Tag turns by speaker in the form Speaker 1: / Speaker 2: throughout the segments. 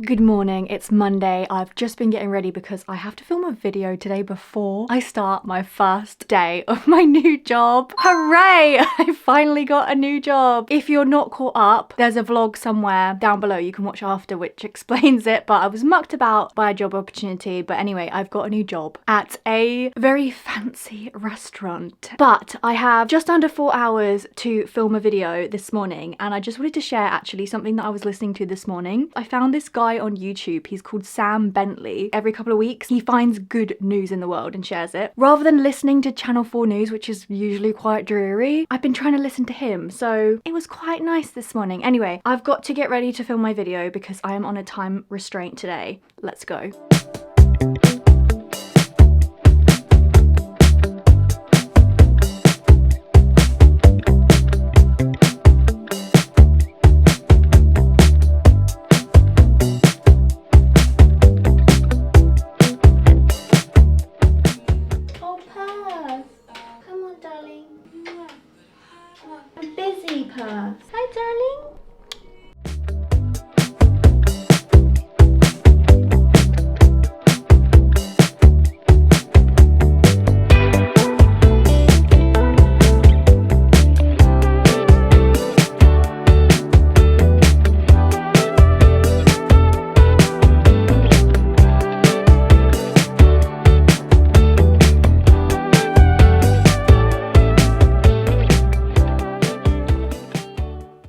Speaker 1: Good morning, it's Monday. I've just been getting ready because I have to film a video today before I start my first day of my new job. Hooray! I finally got a new job. If you're not caught up, there's a vlog somewhere down below you can watch after which explains it, but I was mucked about by a job opportunity. But anyway, I've got a new job at a very fancy restaurant. But I have just under 4 hours to film a video this morning, and I just wanted to share actually something that I was listening to this morning. I found this guy on YouTube. He's called Sam Bentley. Every couple of weeks he finds good news in the world and shares it. Rather than listening to Channel 4 News, which is usually quite dreary, I've been trying to listen to him, so it was quite nice this morning. Anyway, I've got to get ready to film my video because I am on a time restraint today. Let's go. I'm busy, Purse. Hi, darling.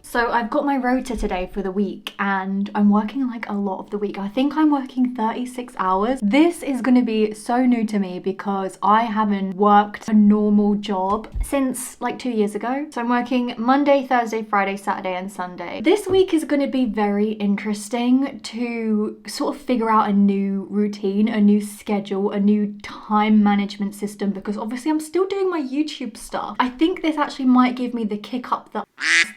Speaker 1: So I've got my rota today for the week and I'm working like a lot of the week. I think I'm working 36 hours. This is going to be so new to me because I haven't worked a normal job since like 2 years ago. So I'm working Monday, Thursday, Friday, Saturday and Sunday. This week is going to be very interesting to sort of figure out a new routine, a new schedule, a new time management system, because obviously I'm still doing my YouTube stuff. I think this actually might give me the kick up that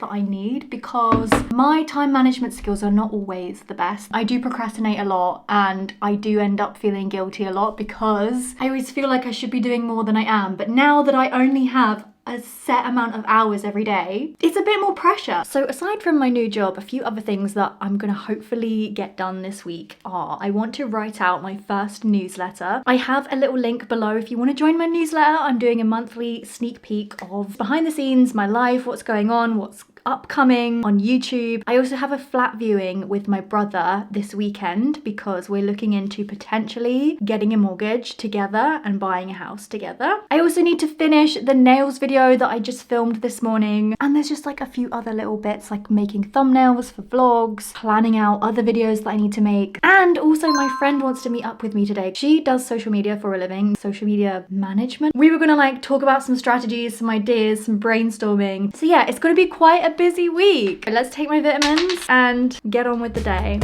Speaker 1: I need, because my time management skills are not always the best. I do procrastinate a lot and I do end up feeling guilty a lot because I always feel like I should be doing more than I am. But now that I only have a set amount of hours every day, it's a bit more pressure. So aside from my new job, a few other things that I'm gonna hopefully get done this week are I want to write out my first newsletter. I have a little link below if you want to join my newsletter. I'm doing a monthly sneak peek of behind the scenes, my life, what's going on, what's upcoming on YouTube. I also have a flat viewing with my brother this weekend because we're looking into potentially getting a mortgage together and buying a house together. I also need to finish the nails video that I just filmed this morning, and there's just like a few other little bits like making thumbnails for vlogs, planning out other videos that I need to make, and also my friend wants to meet up with me today. She does social media for a living, social media management. We were gonna like talk about some strategies, some ideas, some brainstorming. So yeah, it's gonna be quite a busy week. Let's take my vitamins and get on with the day.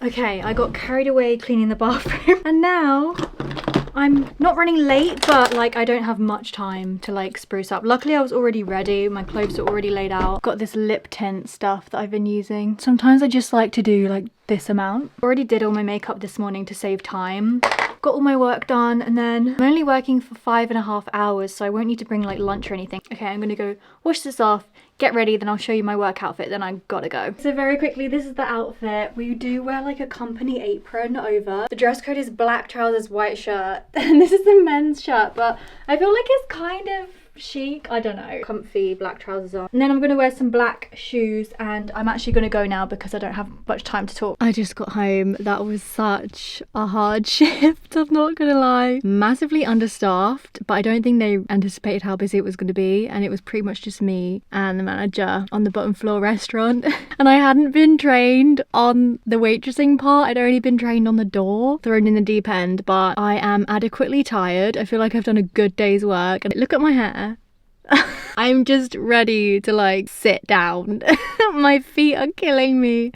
Speaker 1: Okay, I got carried away cleaning the bathroom and now I'm not running late, but like I don't have much time to like spruce up. Luckily I was already ready, my clothes are already laid out. Got this lip tint stuff that I've been using. Sometimes I just like to do like this amount. Already did all my makeup this morning to save time. Got all my work done, and then I'm only working for 5.5 hours, so I won't need to bring like lunch or anything. Okay, I'm gonna go wash this off, get ready, then I'll show you my work outfit, then I gotta go. So very quickly, this is the outfit. We do wear like a company apron over. The dress code is black trousers, white shirt, and this is the men's shirt, but I feel like it's kind of chic, I don't know, comfy black trousers on. And then I'm gonna wear some black shoes, and I'm actually gonna go now because I don't have much time to talk. I just got home. That was such a hard shift, I'm not gonna lie. Massively understaffed, but I don't think they anticipated how busy it was gonna be, and it was pretty much just me and the manager on the bottom floor restaurant. And I hadn't been trained on the waitressing part. I'd only been trained on the door, thrown in the deep end, but I am adequately tired. I feel like I've done a good day's work. And look at my hair. I'm just ready to like sit down. My feet are killing me.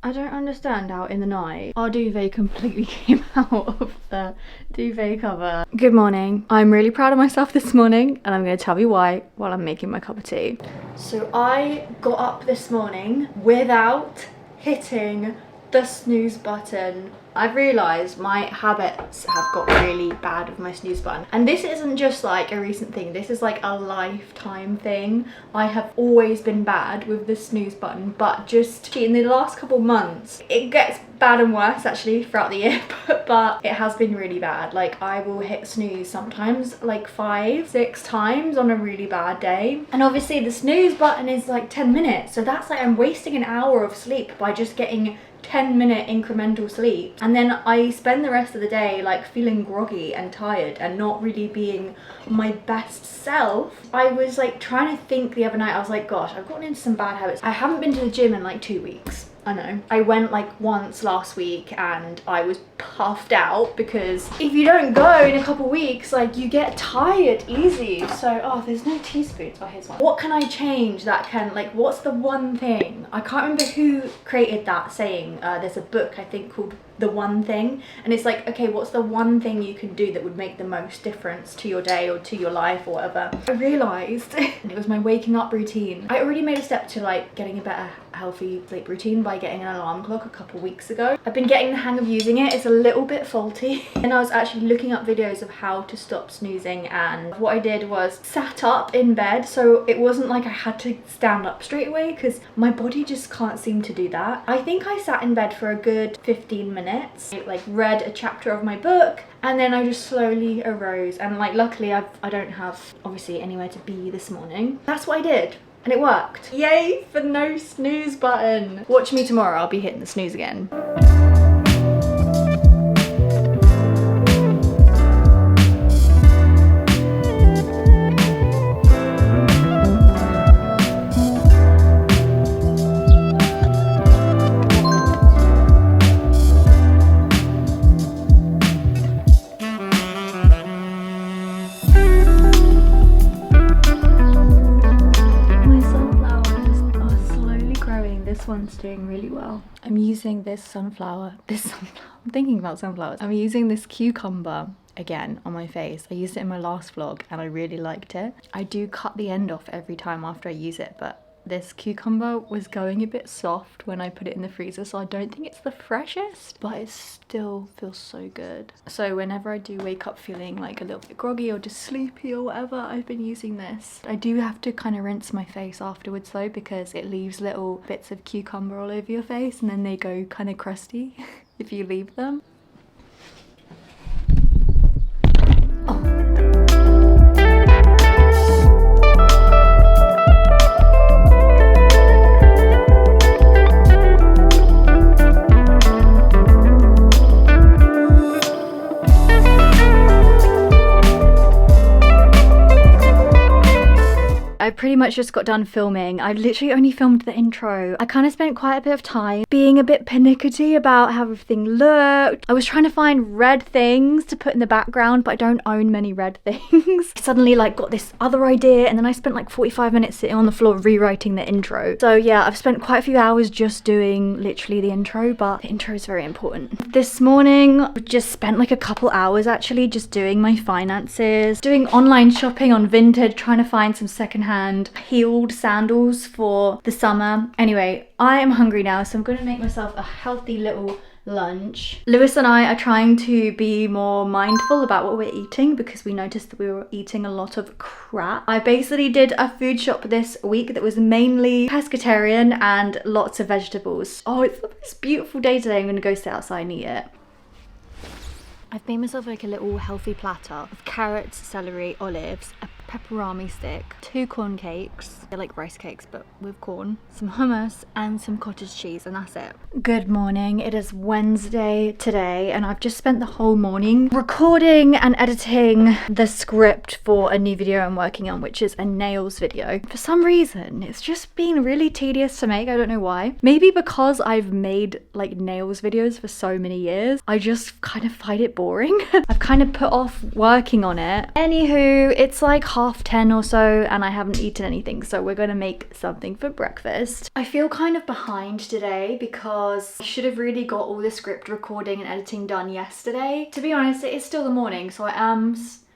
Speaker 1: I don't understand how in the night our duvet completely came out of the duvet cover. Good morning. I'm really proud of myself this morning and I'm going to tell you why while I'm making my cup of tea. So I got up this morning without hitting the snooze button. I've realised my habits have got really bad with my snooze button. And this isn't just like a recent thing, this is like a lifetime thing. I have always been bad with the snooze button, but just in the last couple months, it gets bad and worse actually throughout the year, but it has been really bad. Like I will hit snooze sometimes like 5-6 times on a really bad day. And obviously the snooze button is like 10 minutes. So that's like I'm wasting an hour of sleep by just getting 10-minute incremental sleep, and then I spend the rest of the day like feeling groggy and tired and not really being my best self. I was like trying to think the other night, I was like, gosh, I've gotten into some bad habits. I haven't been to the gym in like 2 weeks. I know. I went like once last week and I was puffed out because if you don't go in a couple weeks, like you get tired easy. So, oh, there's no teaspoons. Oh, here's one. What can I change that can, like, what's the one thing? I can't remember who created that saying. There's a book I think called The One Thing, and it's like, okay, what's the one thing you can do that would make the most difference to your day or to your life or whatever? I realized it was my waking up routine. I already made a step to like getting a better healthy sleep routine by getting an alarm clock a couple weeks ago. I've been getting the hang of using it. It's a little bit faulty, and I was actually looking up videos of how to stop snoozing, and what I did was sat up in bed, so it wasn't like I had to stand up straight away because my body just can't seem to do that. I think I sat in bed for a good 15 minutes. I like read a chapter of my book and then I just slowly arose, and like luckily I don't have obviously anywhere to be this morning. That's what I did. And it worked. Yay for no snooze button. Watch me tomorrow, I'll be hitting the snooze again. One's doing really well. I'm using this sunflower. I'm thinking about sunflowers. I'm using this cucumber again on my face. I used it in my last vlog and I really liked it. I do cut the end off every time after I use it, but this cucumber was going a bit soft when I put it in the freezer, so I don't think it's the freshest, but it still feels so good. So whenever I do wake up feeling like a little bit groggy or just sleepy or whatever, I've been using this. I do have to kind of rinse my face afterwards though, because it leaves little bits of cucumber all over your face and then they go kind of crusty if you leave them. I pretty much just got done filming. I literally only filmed the intro. I kind of spent quite a bit of time being a bit pernickety about how everything looked. I was trying to find red things to put in the background, but I don't own many red things. I suddenly like got this other idea, and then I spent like 45 minutes sitting on the floor rewriting the intro. So yeah, I've spent quite a few hours just doing literally the intro, but the intro is very important. This morning, I just spent like a couple hours actually just doing my finances, doing online shopping on Vinted, trying to find some secondhand heeled sandals for the summer. Anyway, I am hungry now, so I'm going to make myself a healthy little lunch. Lewis and I are trying to be more mindful about what we're eating because we noticed that we were eating a lot of crap. I basically did a food shop this week that was mainly pescatarian and lots of vegetables. Oh, it's the most beautiful day today. I'm going to go sit outside and eat it. I've made myself like a little healthy platter of carrots, celery, olives, a pepperami stick, 2 corn cakes, they're like rice cakes but with corn, some hummus and some cottage cheese, and that's it. Good morning, it is Wednesday today and I've just spent the whole morning recording and editing the script for a new video I'm working on, which is a nails video. For some reason it's just been really tedious to make. I don't know why. Maybe because I've made like nails videos for so many years, I just kind of find it boring. I've kind of put off working on it. Anywho, it's like 10:30 or so and I haven't eaten anything, so we're gonna make something for breakfast. I feel kind of behind today because I should have really got all the script recording and editing done yesterday. To be honest, it is still the morning, so I am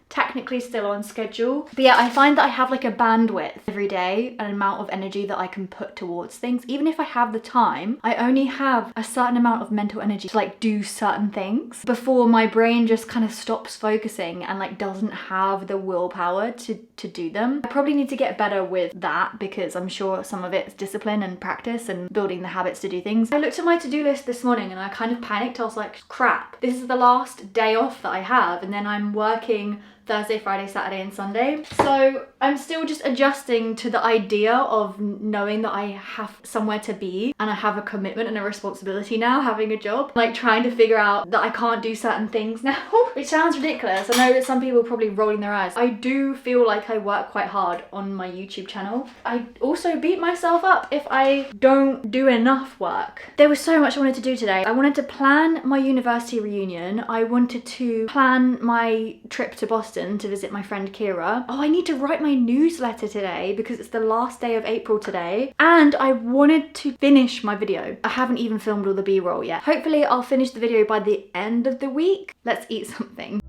Speaker 1: technically still on schedule. But yeah, I find that I have like a bandwidth every day, an amount of energy that I can put towards things. Even if I have the time, I only have a certain amount of mental energy to like do certain things before my brain just kind of stops focusing and like doesn't have the willpower to do them. I probably need to get better with that because I'm sure some of it's discipline and practice and building the habits to do things. I looked at my to-do list this morning and I kind of panicked. I was like, crap, this is the last day off that I have, and then I'm working Thursday, Friday, Saturday and Sunday. So I'm still just adjusting to the idea of knowing that I have somewhere to be and I have a commitment and a responsibility now, having a job. Like trying to figure out that I can't do certain things now, which sounds ridiculous. I know that some people are probably rolling their eyes. I do feel like I work quite hard on my YouTube channel. I also beat myself up if I don't do enough work. There was so much I wanted to do today. I wanted to plan my university reunion. I wanted to plan my trip to Boston to visit my friend Kira. Oh, I need to write my newsletter today because it's the last day of April today. And I wanted to finish my video. I haven't even filmed all the B-roll yet. Hopefully I'll finish the video by the end of the week. Let's eat something.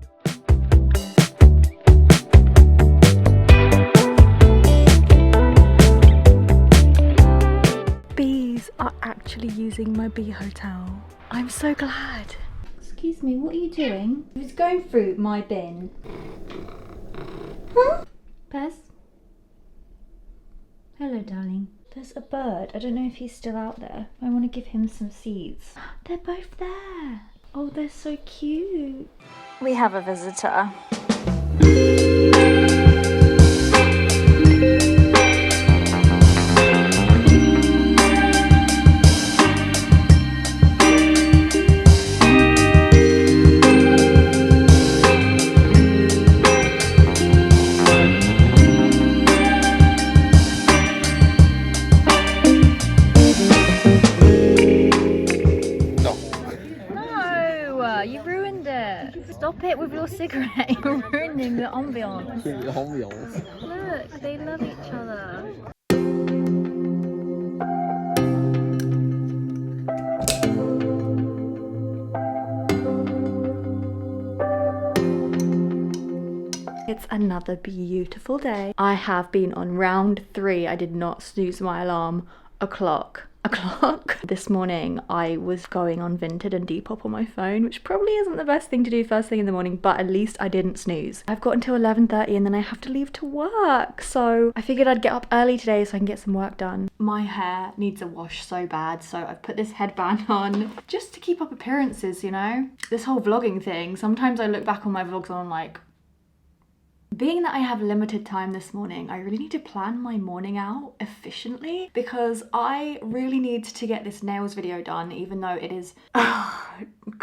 Speaker 1: Bees are actually using my bee hotel. I'm so glad. Excuse me, what are you doing? Who's going through my bin? Huh? Pez? Hello, darling. There's a bird. I don't know if he's still out there. I want to give him some seeds. They're both there. Oh, they're so cute. We have a visitor. Stop it with your cigarette, you're ruining the ambiance. Look, they love each other. It's another beautiful day. I have been on round 3. I did not snooze my alarm. O'clock. This morning I was going on Vinted and Depop on my phone, which probably isn't the best thing to do first thing in the morning, but at least I didn't snooze. I've got until 11:30 and then I have to leave to work, so I figured I'd get up early today so I can get some work done. My hair needs a wash so bad, so I've put this headband on just to keep up appearances, you know? This whole vlogging thing, sometimes I look back on my vlogs and I'm like, being that I have limited time this morning, I really need to plan my morning out efficiently because I really need to get this nails video done, even though it is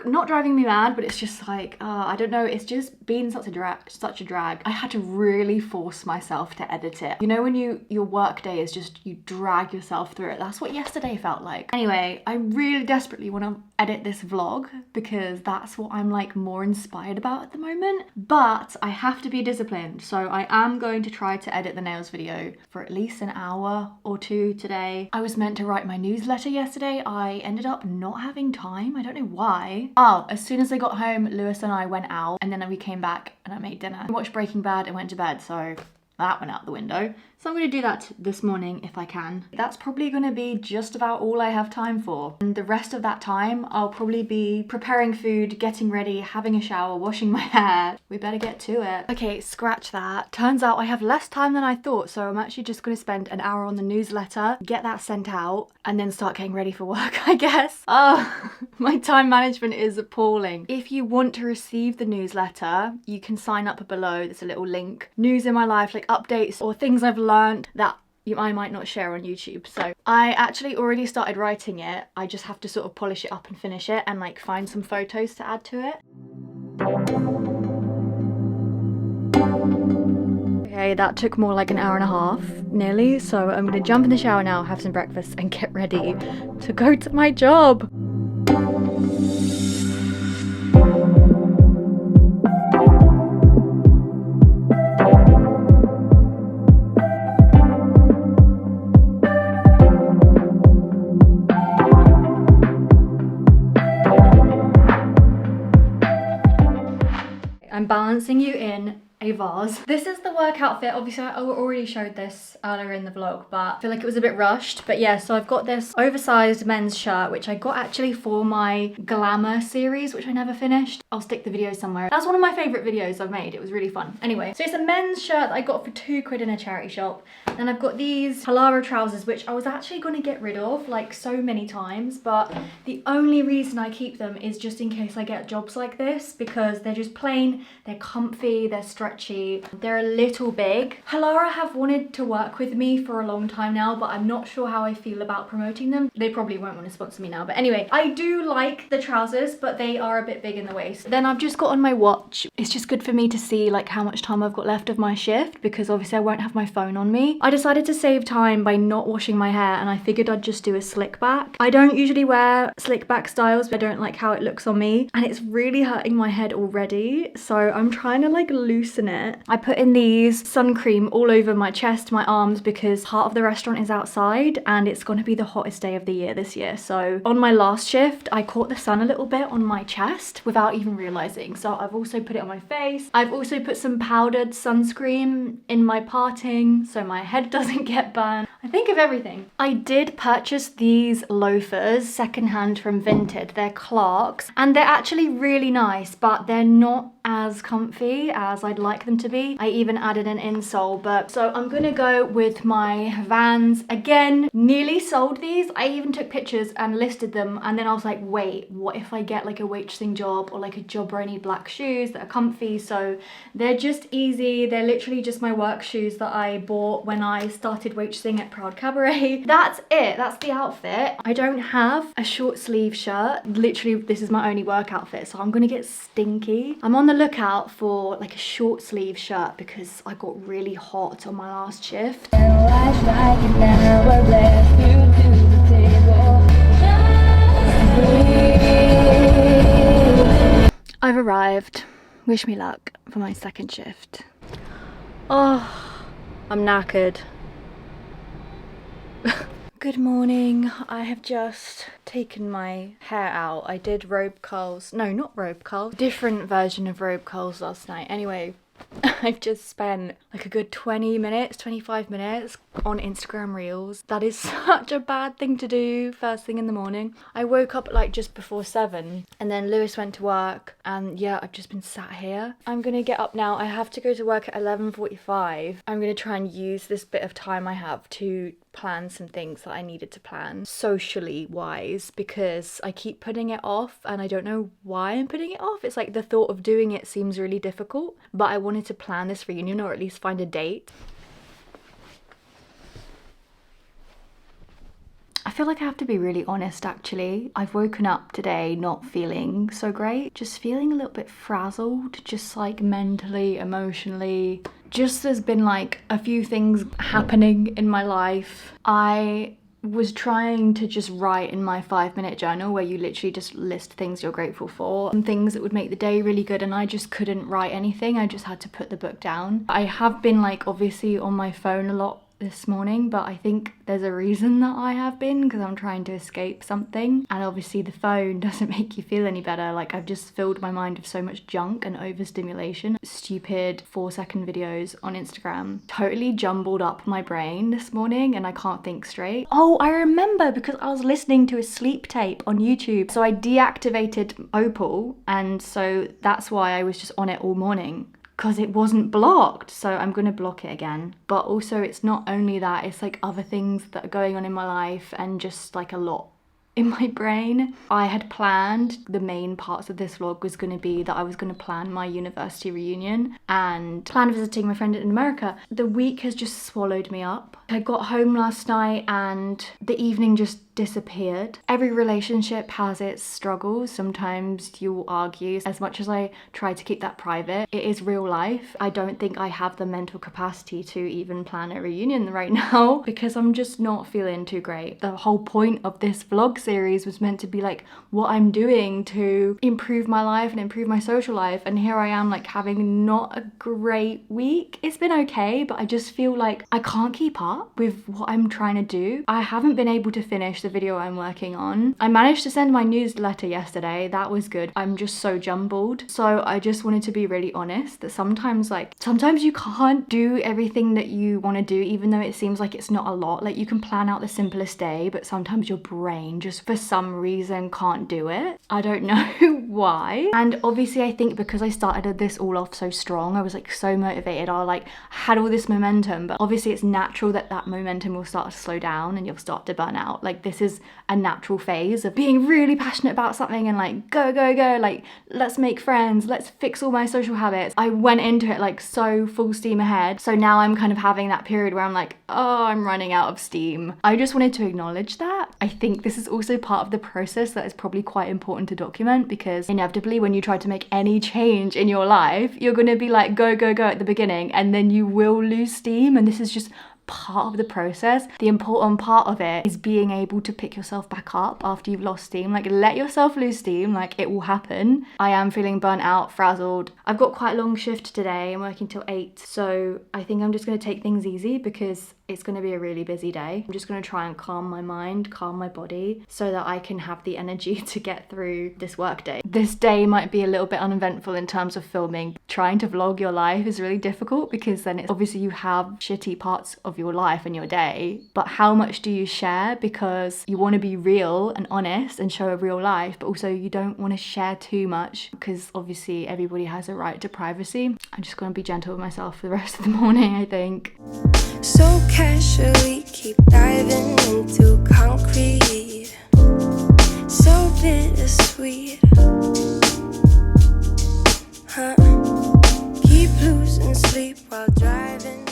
Speaker 1: not driving me mad, but it's just like, I don't know, it's just been such a drag. I had to really force myself to edit it. You know when your work day is just, you drag yourself through it. That's what yesterday felt like. Anyway, I really desperately want to edit this vlog because that's what I'm like more inspired about at the moment, but I have to be disciplined. So I am going to try to edit the nails video for at least an hour or 2 today. I was meant to write my newsletter yesterday. I ended up not having time. I don't know why. Oh, as soon as I got home, Lewis and I went out and then we came back and I made dinner. I watched Breaking Bad and went to bed, so that went out the window. So I'm going to do that this morning if I can. That's probably going to be just about all I have time for. And the rest of that time, I'll probably be preparing food, getting ready, having a shower, washing my hair. We better get to it. Okay, scratch that. Turns out I have less time than I thought, so I'm actually just going to spend an hour on the newsletter, get that sent out, and then start getting ready for work, I guess. Oh, my time management is appalling. If you want to receive the newsletter, you can sign up below. There's a little link. News in my life, like updates or things I've learned that I might not share on YouTube. So I actually already started writing it. I just have to sort of polish it up and finish it and like find some photos to add to it. Okay, that took more like an hour and a half, nearly. So I'm gonna jump in the shower now, have some breakfast and get ready to go to my job. balancing you in a vase. This is the work outfit. Obviously I already showed this earlier in the vlog, but I feel like it was a bit rushed. But yeah, so I've got this oversized men's shirt, which I got actually for my glamour series, which I never finished. I'll stick the video somewhere. That's one of my favorite videos I've made. It was really fun. Anyway, so it's a men's shirt that I got for £2 in a charity shop. Then I've got these Halara trousers, which I was actually going to get rid of like so many times, but the only reason I keep them is just in case I get jobs like this, because they're just plain, they're comfy, they're stretchy, they're a little big. Halara have wanted to work with me for a long time now, but I'm not sure how I feel about promoting them. They probably won't want to sponsor me now, but anyway, I do like the trousers, but they are a bit big in the waist. Then I've just got on my watch. It's just good for me to see like how much time I've got left of my shift, because obviously I won't have my phone on me. I decided to save time by not washing my hair, and I figured I'd just do a slick back. I don't usually wear slick back styles, but I don't like how it looks on me, and it's really hurting my head already, so I'm trying to like loosen it. I put in these sun cream all over my chest, my arms, because part of the restaurant is outside and it's going to be the hottest day of the year this year. So on my last shift I caught the sun a little bit on my chest without even realizing, so I've also put it on my face. I've also put some powdered sunscreen in my parting so my head doesn't get burned. I think of everything. I did purchase these loafers secondhand from Vinted. They're Clarks and they're actually really nice, but they're not as comfy as I'd like them to be. I even added an insole, but so I'm gonna go with my Vans again. Nearly sold these. I even took pictures and listed them, and then I was like, wait, what if I get like a waitressing job or like a job where I need black shoes that are comfy? So they're just easy. They're literally just my work shoes that I bought when I started waitressing at Proud Cabaret. That's it. That's the outfit. I don't have a short sleeve shirt. Literally, this is my only work outfit, so I'm gonna get stinky. I'm on the lookout for like a short sleeve shirt because I got really hot on my last shift. I've arrived. Wish me luck for my second shift. Oh, I'm knackered. Good morning. I have just taken my hair out. I did robe curls. No, not robe curls. Different version of robe curls last night. Anyway, I've just spent like a good 20 minutes, 25 minutes on Instagram Reels. That is such a bad thing to do first thing in the morning. I woke up at like just before 7 and then Lewis went to work, and yeah, I've just been sat here. I'm gonna get up now. I have to go to work at 11:45. I'm gonna try and use this bit of time I have to plan some things that I needed to plan socially wise, because I keep putting it off and I don't know why I'm putting it off. It's like the thought of doing it seems really difficult, but I wanted to plan this reunion or at least find a date. I feel like I have to be really honest actually. I've woken up today not feeling so great, just feeling a little bit frazzled, just like mentally, emotionally. Just there's been like a few things happening in my life. I was trying to just write in my 5-minute journal where you literally just list things you're grateful for and things that would make the day really good, and I just couldn't write anything. I just had to put the book down. I have been like obviously on my phone a lot this morning, but I think there's a reason that I have been, because I'm trying to escape something, and obviously the phone doesn't make you feel any better. Like I've just filled my mind with so much junk and overstimulation. Stupid 4-second videos on Instagram totally jumbled up my brain this morning and I can't think straight. Oh, I remember, because I was listening to a sleep tape on YouTube, so I deactivated Opal, and so that's why I was just on it all morning, because it wasn't blocked. So I'm gonna block it again. But also it's not only that, it's like other things that are going on in my life and just like a lot in my brain. I had planned, the main parts of this vlog was going to be that I was going to plan my university reunion and plan visiting my friend in America. The week has just swallowed me up. I got home last night and the evening just disappeared. Every relationship has its struggles. Sometimes you will argue. As much as I try to keep that private, it is real life. I don't think I have the mental capacity to even plan a reunion right now because I'm just not feeling too great. The whole point of this vlog series was meant to be like what I'm doing to improve my life and improve my social life, and here I am like having not a great week. It's been okay, but I just feel like I can't keep up. up with what I'm trying to do. I haven't been able to finish the video I'm working on. I managed to send my newsletter yesterday. That was good. I'm just so jumbled. So I just wanted to be really honest that sometimes you can't do everything that you want to do, even though it seems like it's not a lot. Like, you can plan out the simplest day, but sometimes your brain just for some reason can't do it. I don't know why. And obviously I think because I started this all off so strong, I was like so motivated. I like had all this momentum, but obviously it's natural that that momentum will start to slow down and you'll start to burn out. Like, this is a natural phase of being really passionate about something and like go, like let's make friends, let's fix all my social habits. I went into it like so full steam ahead. So now I'm kind of having that period where I'm like, oh, I'm running out of steam. I just wanted to acknowledge that. I think this is also part of the process that is probably quite important to document, because inevitably when you try to make any change in your life, you're going to be like go at the beginning, and then you will lose steam. And this is just part of the process. The important part of it is being able to pick yourself back up after you've lost steam. Like, let yourself lose steam, like it will happen. I am feeling burnt out, frazzled. I've got quite a long shift today. I'm working till 8, so I think I'm just going to take things easy because it's going to be a really busy day. I'm just going to try and calm my mind, calm my body, so that I can have the energy to get through this work day. This day might be a little bit uneventful in terms of filming. Trying to vlog your life is really difficult because then it's obviously you have shitty parts of your life and your day, but how much do you share? Because you want to be real and honest and show a real life, but also you don't want to share too much because obviously everybody has a right to privacy. I'm just going to be gentle with myself for the rest of the morning, I think.
Speaker 2: So casually keep diving into concrete, so bittersweet, huh? Keep losing sleep while driving.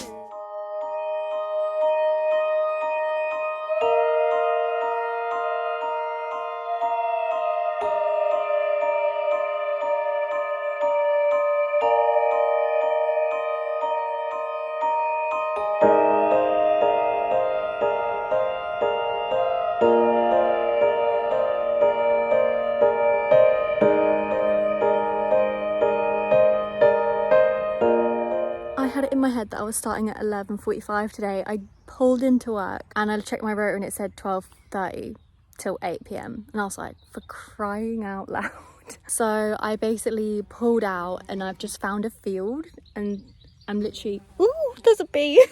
Speaker 1: In my head that I was starting at 11:45 today. I pulled into work and I checked my route and it said 12:30 till 8 p.m. and I was like, for crying out loud. So I basically pulled out and I've just found a field and I'm literally, ooh, there's a bee.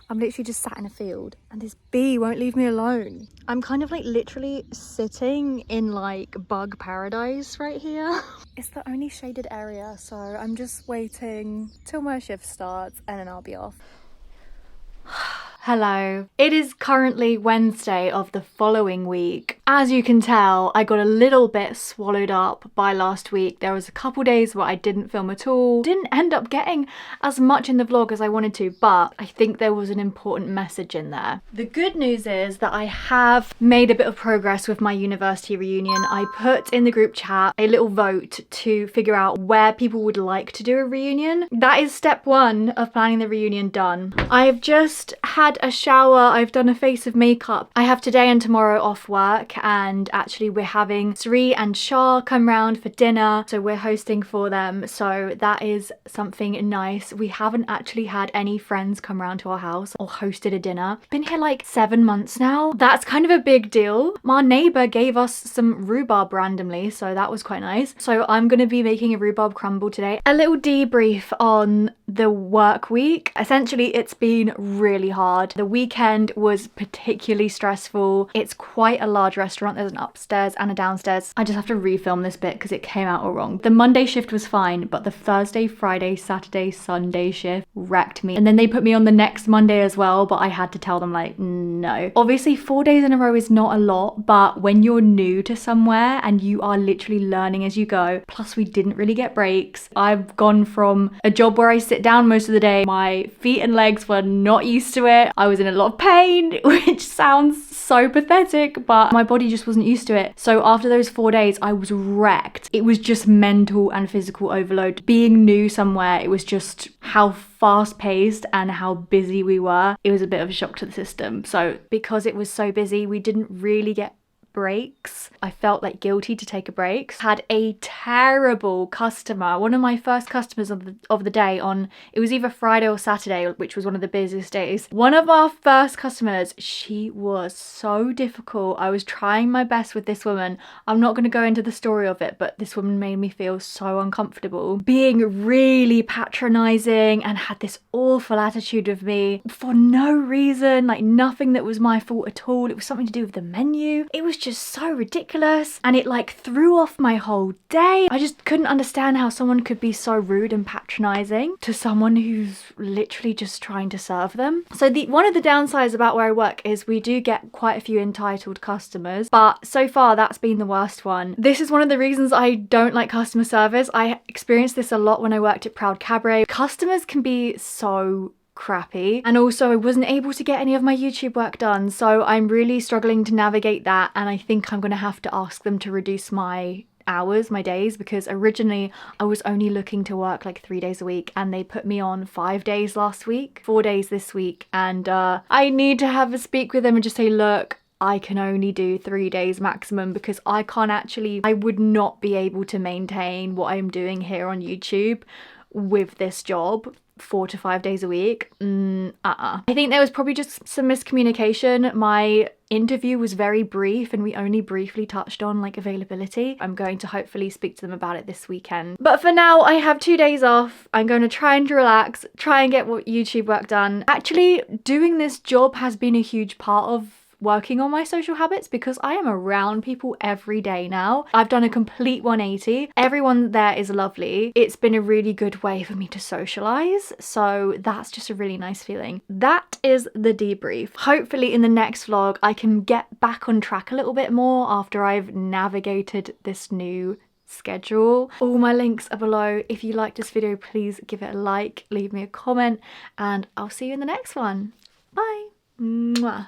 Speaker 1: I'm literally just sat in a field and this bee won't leave me alone. I'm kind of like literally sitting in like bug paradise right here. It's the only shaded area, so I'm just waiting till my shift starts and then I'll be off. Hello. It is currently Wednesday of the following week. As you can tell, I got a little bit swallowed up by last week. There was a couple days where I didn't film at all. Didn't end up getting as much in the vlog as I wanted to, but I think there was an important message in there. The good news is that I have made a bit of progress with my university reunion. I put in the group chat a little vote to figure out where people would like to do a reunion. That is step 1 of planning the reunion done. I've just had a shower, I've done a face of makeup. I have today and tomorrow off work, and actually we're having Sri and Shah come round for dinner, so we're hosting for them, so that is something nice. We haven't actually had any friends come round to our house or hosted a dinner. Been here like 7 months now. That's kind of a big deal. My neighbour gave us some rhubarb randomly, so that was quite nice. So I'm going to be making a rhubarb crumble today. A little debrief on the work week. Essentially it's been really hard. The weekend was particularly stressful. It's quite a large restaurant. There's an upstairs and a downstairs. I just have to refilm this bit because it came out all wrong. The Monday shift was fine, but the Thursday, Friday, Saturday, Sunday shift wrecked me. And then they put me on the next Monday as well, but I had to tell them like, no. Obviously 4 days in a row is not a lot, but when you're new to somewhere and you are literally learning as you go, plus we didn't really get breaks. I've gone from a job where I sit down most of the day, my feet and legs were not used to it. I was in a lot of pain, which sounds so pathetic, but my body just wasn't used to it. So after those 4 days, I was wrecked. It was just mental and physical overload. Being new somewhere, it was just how fast paced and how busy we were. It was a bit of a shock to the system. So because it was so busy, we didn't really get breaks. I felt like guilty to take a break. Had a terrible customer, one of my first customers of the day on, it was either Friday or Saturday, which was one of the busiest days. One of our first customers, she was so difficult. I was trying my best with this woman. I'm not going to go into the story of it, but this woman made me feel so uncomfortable, being really patronizing and had this awful attitude of me for no reason, like nothing that was my fault at all. It was something to do with the menu. It was just so ridiculous and it like threw off my whole day. I just couldn't understand how someone could be so rude and patronizing to someone who's literally just trying to serve them. So one of the downsides about where I work is we do get quite a few entitled customers, but so far that's been the worst one. This is one of the reasons I don't like customer service. I experienced this a lot when I worked at Proud Cabaret. Customers can be so crappy, and also I wasn't able to get any of my YouTube work done, so I'm really struggling to navigate that, and I think I'm gonna have to ask them to reduce my hours, my days, because originally I was only looking to work like 3 days a week and they put me on 5 days last week, 4 days this week, and I need to have a speak with them and just say, look, I can only do 3 days maximum because I would not be able to maintain what I'm doing here on YouTube with this job 4 to 5 days a week. I think there was probably just some miscommunication. My interview was very brief and we only briefly touched on like availability. I'm going to hopefully speak to them about it this weekend. But for now, I have 2 days off. I'm going to try and relax, try and get YouTube work done. Actually, doing this job has been a huge part of working on my social habits because I am around people every day now. I've done a complete 180. Everyone there is lovely. It's been a really good way for me to socialize, so that's just a really nice feeling. That is the debrief. Hopefully in the next vlog I can get back on track a little bit more after I've navigated this new schedule. All my links are below. If you liked this video, please give it a like, leave me a comment, and I'll see you in the next one. Bye. Mwah.